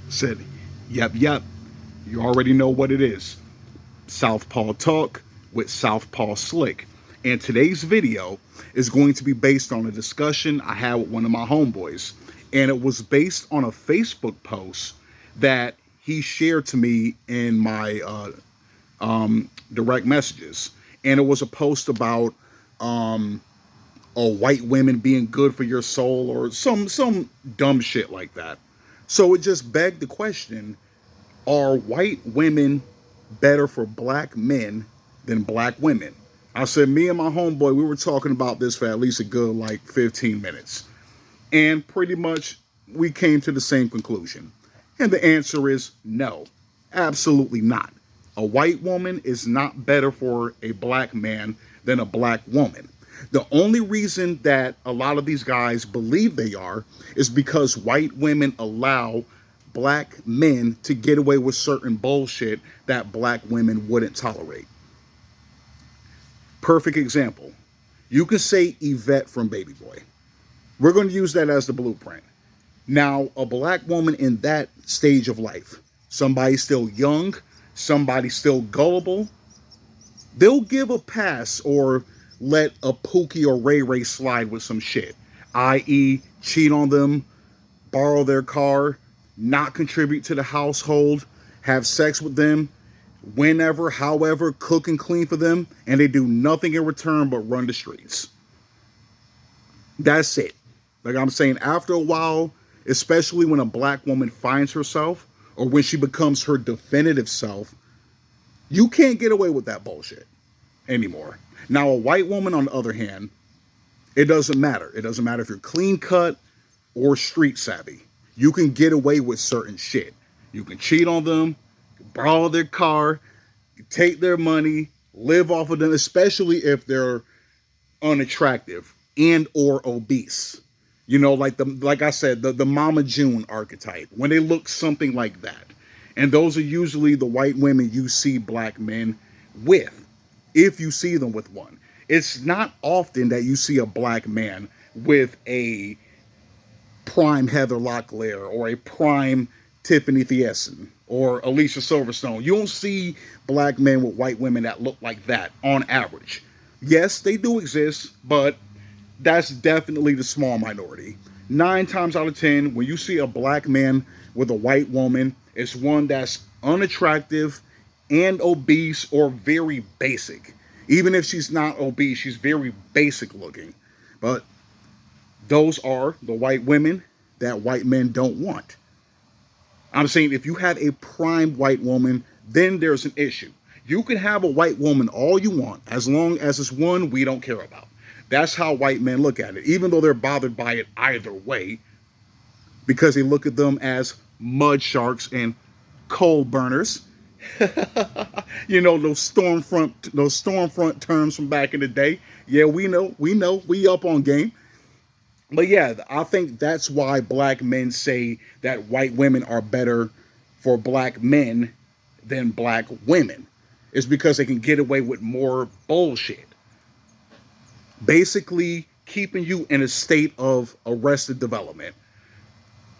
Said, yep, yep. You already know what it is. Southpaw Talk with Southpaw Slick. And today's video is going to be based on a discussion I had with one of my homeboys. And it was based on a Facebook post that he shared to me in my direct messages. And it was a post about white women being good for your soul or some dumb shit like that. So it just begged the question, are white women better for black men than black women? I said, me and my homeboy, we were talking about this for at least a good like 15 minutes. And pretty much we came to the same conclusion. And the answer is no, absolutely not. A white woman is not better for a black man than a black woman. The only reason that a lot of these guys believe they are is because white women allow black men to get away with certain bullshit that black women wouldn't tolerate. Perfect example. You can say Yvette from Baby Boy. We're going to use that as the blueprint. Now, a black woman in that stage of life, somebody still young, somebody still gullible, they'll give a pass or let a Pookie or Ray Ray slide with some shit, i.e. cheat on them, borrow their car, not contribute to the household, have sex with them, whenever, however, cook and clean for them, and they do nothing in return but run the streets. That's it. Like I'm saying, after a while, especially when a black woman finds herself or when she becomes her definitive self, you can't get away with that bullshit anymore. Now, a white woman, on the other hand, it doesn't matter. It doesn't matter if you're clean cut or street savvy. You can get away with certain shit. You can cheat on them, borrow their car, take their money, live off of them, especially if they're unattractive and or obese. You know, like I said, the Mama June archetype, when they look something like that. And those are usually the white women you see black men with, if you see them with one. It's not often that you see a black man with a prime Heather Locklear or a prime Tiffany Thiessen or Alicia Silverstone. You don't see black men with white women that look like that on average. Yes, they do exist, but that's definitely the small minority. 9 times out of 10, when you see a black man with a white woman, it's one that's unattractive and obese or very basic. Even if she's not obese, she's very basic looking. But those are the white women that white men don't want. I'm saying if you have a prime white woman, then there's an issue. You can have a white woman all you want, as long as it's one we don't care about. That's how white men look at it, even though they're bothered by it either way, because they look at them as mud sharks and coal burners. You know, those stormfront terms from back in the day. Yeah, we know, we up on game. But yeah, I think that's why black men say that white women are better for black men than black women. It's because they can get away with more bullshit. Basically, keeping you in a state of arrested development.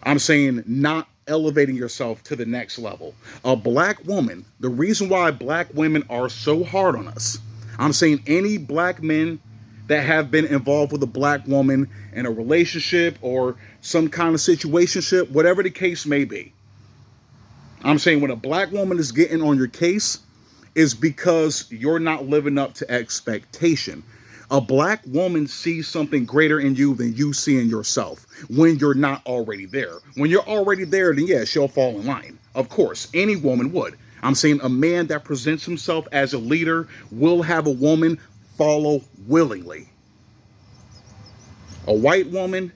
I'm saying not elevating yourself to the next level. A black woman, the reason why black women are so hard on us, I'm saying any black men that have been involved with a black woman in a relationship or some kind of situationship, whatever the case may be. I'm saying when a black woman is getting on your case, is because you're not living up to expectation. A black woman sees something greater in you than you see in yourself when you're not already there. When you're already there, then yeah, she'll fall in line. Of course, any woman would. I'm saying a man that presents himself as a leader will have a woman follow willingly. A white woman,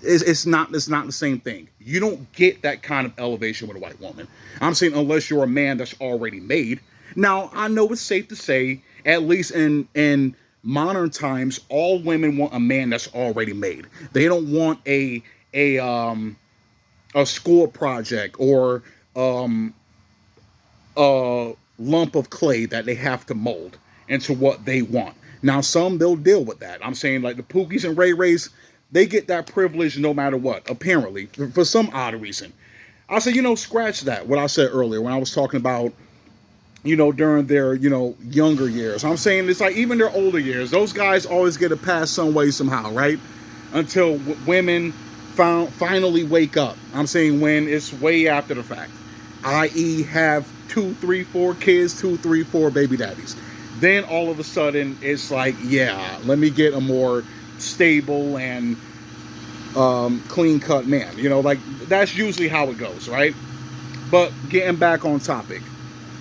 it's not the same thing. You don't get that kind of elevation with a white woman. I'm saying unless you're a man that's already made. Now, I know it's safe to say, at least in modern times, all women want a man that's already made. They don't want a school project or a lump of clay that they have to mold into what they want. Now, some, they'll deal with that. I'm saying like the Pookies and Ray Rays, they get that privilege no matter what, apparently, for some odd reason. I said, scratch that. What I said earlier when I was talking about, during their, younger years. I'm saying it's like even their older years, those guys always get a pass some way, somehow, right? Until women finally wake up. I'm saying when it's way after the fact, i.e., have 2, 3, 4 kids, 2, 3, 4 baby daddies. Then all of a sudden, it's like, yeah, let me get a more stable and clean-cut man. Like that's usually how it goes, right? But getting back on topic,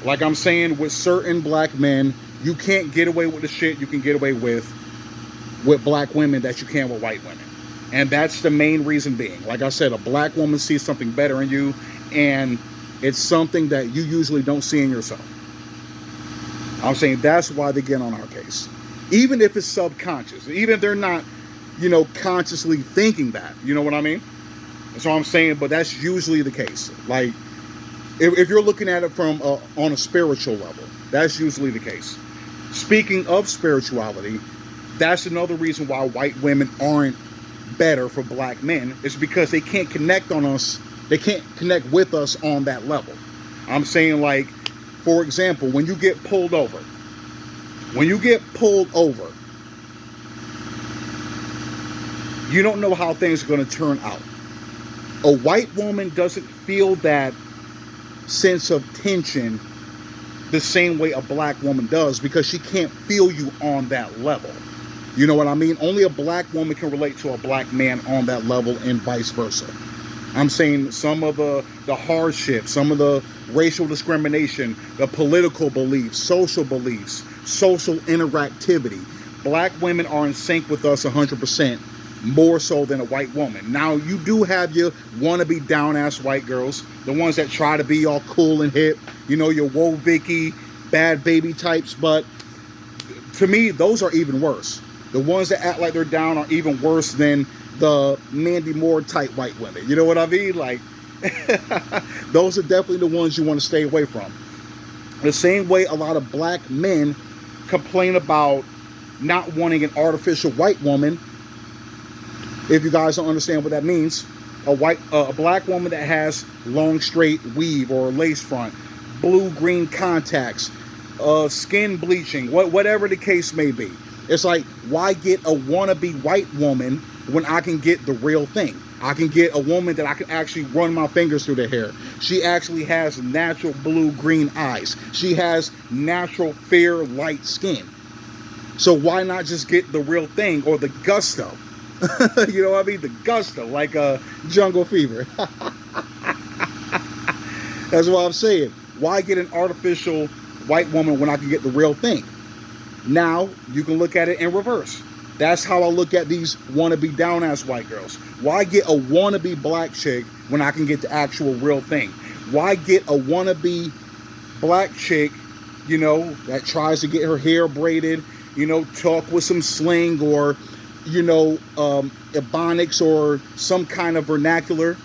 like I'm saying, with certain black men, you can't get away with the shit you can get away with black women that you can with white women. And that's the main reason being. Like I said, a black woman sees something better in you, and it's something that you usually don't see in yourself. I'm saying that's why they get on our case. Even if it's subconscious, even if they're not, consciously thinking that. You know what I mean? That's what I'm saying, but that's usually the case. Like, if you're looking at it from on a spiritual level, that's usually the case. Speaking of spirituality, that's another reason why white women aren't better for black men. Is because they can't connect on us. They can't connect with us on that level. I'm saying, like, for example, when you get pulled over, you don't know how things are going to turn out. A white woman doesn't feel that sense of tension the same way a black woman does, because she can't feel you on that level. You know what I mean? Only a black woman can relate to a black man on that level, and vice versa. I'm saying some of the hardship, some of the racial discrimination, the political beliefs, social interactivity. Black women are in sync with us 100%, more so than a white woman. Now, you do have your wannabe down-ass white girls, the ones that try to be all cool and hip, your Woe Vicky, bad baby types, but to me, those are even worse. The ones that act like they're down are even worse than the Mandy Moore type white women. You know what I mean? Like, those are definitely the ones you want to stay away from. The same way a lot of black men complain about not wanting an artificial white woman. If you guys don't understand what that means, a black woman that has long straight weave or lace front, blue-green contacts, skin bleaching, whatever the case may be. It's like, why get a wannabe white woman when I can get the real thing? I can get a woman that I can actually run my fingers through their hair. She actually has natural blue-green eyes. She has natural fair light skin. So why not just get the real thing, or the gusto? You know what I mean? The gusto, like a Jungle Fever. That's what I'm saying. Why get an artificial white woman when I can get the real thing? Now, you can look at it in reverse. That's how I look at these wannabe down-ass white girls. Why get a wannabe black chick when I can get the actual real thing? Why get a wannabe black chick, that tries to get her hair braided, talk with some slang or, ebonics or some kind of vernacular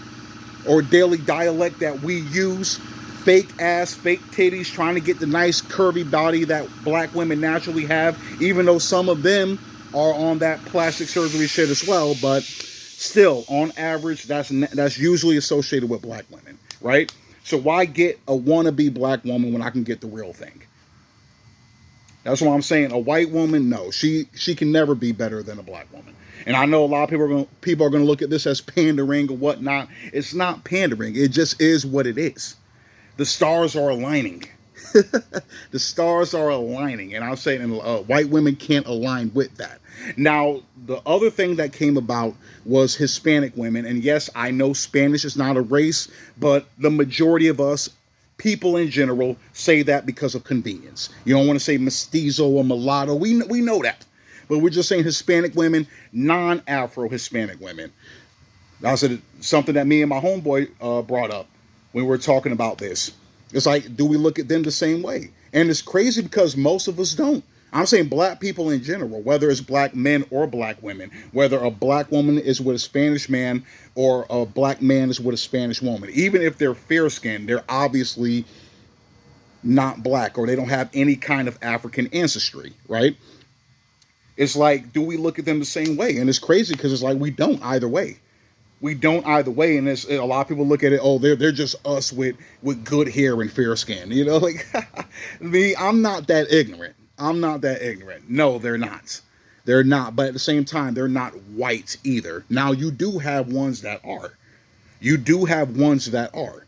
or daily dialect that we use, fake ass, fake titties, trying to get the nice curvy body that black women naturally have, even though some of them are on that plastic surgery shit as well. But still, on average, that's usually associated with black women, right? So why get a wannabe black woman when I can get the real thing? That's what I'm saying. A white woman, no, she can never be better than a black woman. And I know a lot of people are going to look at this as pandering or whatnot. It's not pandering. It just is what it is. The stars are aligning. The stars are aligning. And I'm saying white women can't align with that. Now, the other thing that came about was Hispanic women. And yes, I know Spanish is not a race, but the majority of us, people in general, say that because of convenience. You don't want to say mestizo or mulatto. We know that. But we're just saying Hispanic women, non-Afro Hispanic women. That's something that me and my homeboy brought up when we were talking about this. It's like, do we look at them the same way? And it's crazy because most of us don't. I'm saying black people in general, whether it's black men or black women, whether a black woman is with a Spanish man or a black man is with a Spanish woman. Even if they're fair-skinned, they're obviously not black, or they don't have any kind of African ancestry, right? It's like, do we look at them the same way? And it's crazy because it's like we don't either way. We don't either way, and a lot of people look at it. Oh, they're just us with good hair and fair skin. You know, like me. I'm not that ignorant. I'm not that ignorant. No, they're not. They're not. But at the same time, they're not white either. Now you do have ones that are. You do have ones that are.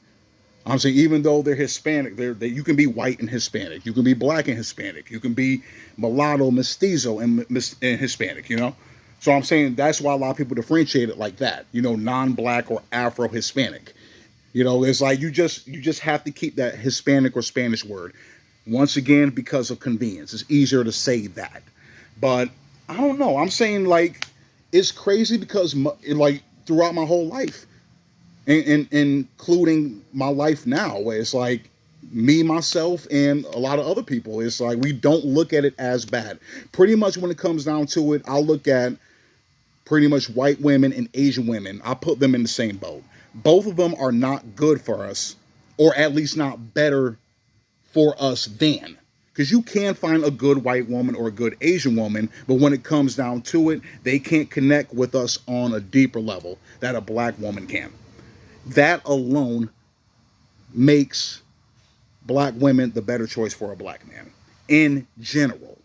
I'm saying even though they're Hispanic, you can be white and Hispanic. You can be black and Hispanic. You can be mulatto, mestizo, and Hispanic. You know. So I'm saying that's why a lot of people differentiate it like that. You know, non-black or Afro-Hispanic. You know, it's like you just have to keep that Hispanic or Spanish word. Once again, because of convenience, it's easier to say that. But I don't know. I'm saying like it's crazy because like throughout my whole life, including my life now, where it's like me, myself, and a lot of other people, it's like we don't look at it as bad. Pretty much when it comes down to it, I'll look at pretty much white women and Asian women. I put them in the same boat. Both of them are not good for us, or at least not better for us than. Because you can find a good white woman or a good Asian woman, but when it comes down to it, they can't connect with us on a deeper level that a black woman can. That alone makes black women the better choice for a black man in general,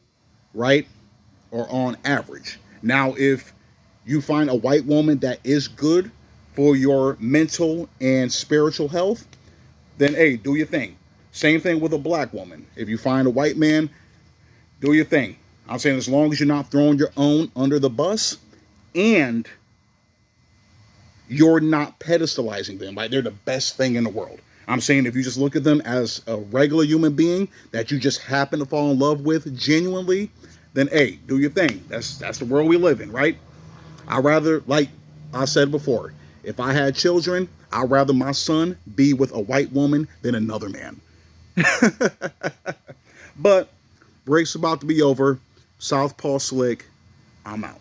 right? Or on average. Now, if you find a white woman that is good for your mental and spiritual health, then hey, do your thing. Same thing with a black woman. If you find a white man, do your thing. I'm saying as long as you're not throwing your own under the bus and you're not pedestalizing them like they're the best thing in the world. I'm saying if you just look at them as a regular human being that you just happen to fall in love with genuinely, then hey, do your thing. That's the world we live in, right? I'd rather, like I said before, if I had children, I'd rather my son be with a white woman than another man. But break's about to be over. Southpaw Slick, I'm out.